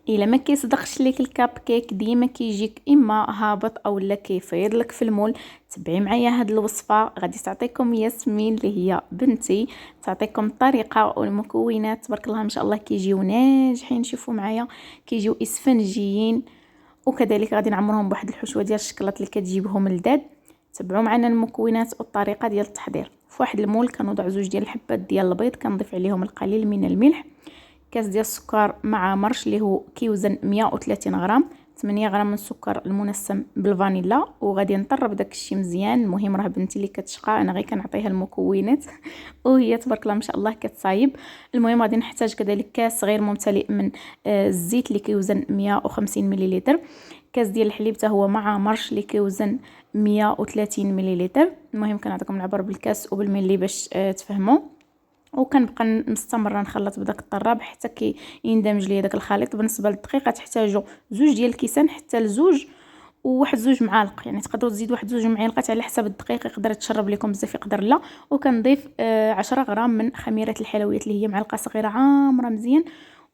الا ما كيصدقش ليك الكاب كيك ديما كيجيك اما هابط او لا كيفيض لك في المول، تبعي معايا هاد الوصفه غادي تعطيكم ياسمين اللي هي بنتي، تعطيكم الطريقه والمكونات. تبارك الله ما شاء الله كيجيو ناجحين. شوفوا معايا كيجيو اسفنجيين، وكذلك غادي نعمرهم بواحد الحشوه ديال الشكلاط اللي كتجيبهم لذاد. تبعوا معنا المكونات والطريقه ديال التحضير. في واحد المول كنوضع 2 ديال الحبات ديال البيض، كنضيف عليهم القليل من الملح، كاس ديال السكر مع مرش اللي هو كيوزن 130 غرام، 8 غرام من السكر المنسم بالفانيلا، وغادي نطرب داكشي مزيان. المهم راه بنتي اللي كتشقى، انا غير كنعطيها المكونات وهي تبارك الله ما شاء الله كتصايب. المهم غادي نحتاج كذلك كاس صغير ممتلئ من الزيت اللي كيوزن 150 مليلتر، كاس ديال الحليب حتى هو مع مرش اللي كيوزن 130 مليلتر. المهم كنعطيكم العبر بالكاس وبالملي باش تفهموا. وكنبقى مستمره نخلط بداك الطراب حتى يندمج ليا داك الخليط. بالنسبه للدقيق تحتاجوا 2 ديال الكيسان حتى لزوج، وواحد 2 معالق، يعني تقدروا تزيدوا واحد 2 معالق على حسب الدقيق، يقدر تشرب لكم بزاف يقدر لا. وكنضيف 10 غرام من خميره الحلويات اللي هي معلقه صغيره عامره مزيان،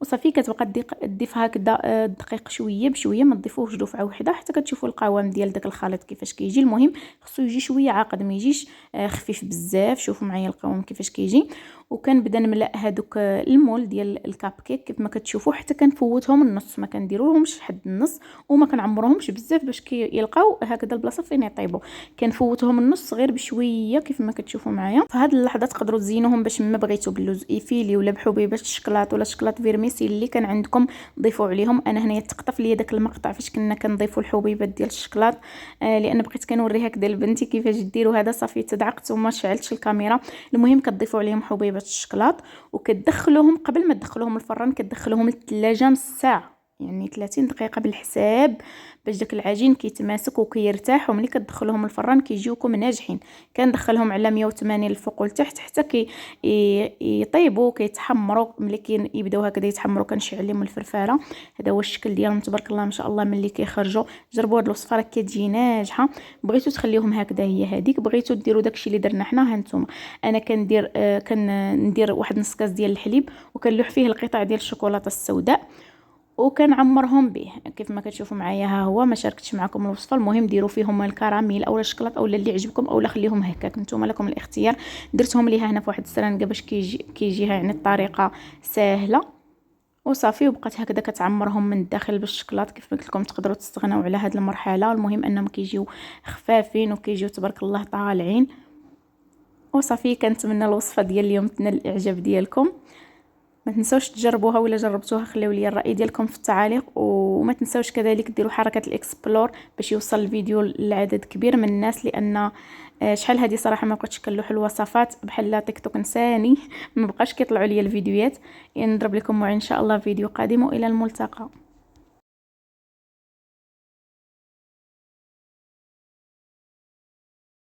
وصافي كتبقى تضيف هكذا الدقيق شويه بشويه، ما تضيفوهش دفعه واحده حتى كتشوفوا القوام ديال داك الخليط كيفاش كيجي. المهم خصو يجي شويه عاقد، ما يجيش خفيف بزاف. شوفوا معايا القوام كيفاش كيجي. وكنبدا نملا هذوك المول ديال الكاب كيك كيف ما كتشوفوا، حتى كنفوتهم النص، ما كنديروهمش حد النص وما كنعمروهمش بزاف باش كيلقاو هكذا البلاصه فين يطيبوا. كنفوتهم النص غير بشويه كيف ما كتشوفوا معايا. في هذه اللحظه تقدروا تزينوهم باش ما بغيتوا باللوز ايفيلي ولا بحبيبات الشكلاط ولا شكلاط فيرميسي اللي كان عندكم ضيفوا عليهم. انا هنايا تقطف ليا داك المقطع فاش كنا كنضيفوا الحبيبات ديال الشكلاط، لان بغيت كنوري هكذا لبنتي كيفاش ديروا هذا. صافي تدعقت وما شعلتش الكاميرا. المهم كتضيفوا عليهم حبيبات الشكلاط وكتدخلوهم قبل ما تدخلوهم الفران، كتدخلوهم للثلاجه نص ساعه، يعني 30 دقيقه بالحساب، باش داك العجين كيتماسك وكيرتاح. وملي كتدخلوهم الفران كيجيوكم ناجحين. كندخلهم على 180 الفوق والتحت حتى يطيبوا كيتحمروا. ملي كيبداو هكذا يتحمروا كنشعل عليهم الفرفاره. هذا هو الشكل ديالهم تبارك الله ما شاء الله. ملي كيخرجوا جربوا هذه الوصفه راه كتجي ناجحه. بغيتوا تخليوهم هكذا هي هذيك، بغيتوا ديروا داكشي اللي درنا حنا ها نتوما. انا كندير واحد نص كاس ديال الحليب وكنلوح فيه القطع ديال الشوكولاته السوداء وكنعمرهم به كيف ما كتشوفوا معايا. ها هو ما شاركتش معكم الوصفه. المهم ديروا فيهم الكراميل او الشكلاط او اللي عجبكم، او خليهم هكاك، نتوما لكم الاختيار. درتهم ليها هنا في واحد السرنقه باش كيجيها يعني الطريقه سهله. وصافي وبقات هكذا كتعمرهم من الداخل بالشكلاط. كيف قلت لكم تقدروا تستغناو على هذه المرحله. المهم انهم كيجيو خفافين وكيجيو تبارك الله طالعين. وصافي كنتمنى الوصفه ديال اليوم تنال الاعجاب ديالكم. ما تنسوش تجربوها ولا جربتوها خليو لي الراي ديالكم في التعاليق. وما تنسوش كذلك ديروا حركه الاكسبلور باش يوصل الفيديو لعدد كبير من الناس، لان شحال هذه صراحه ما بقيتش كنلوح الوصفات بحال تيك توك نساني ما بقاش كيطلعوا لي الفيديوهات. يعني نضرب لكم ان شاء الله فيديو قادم والى الملتقى.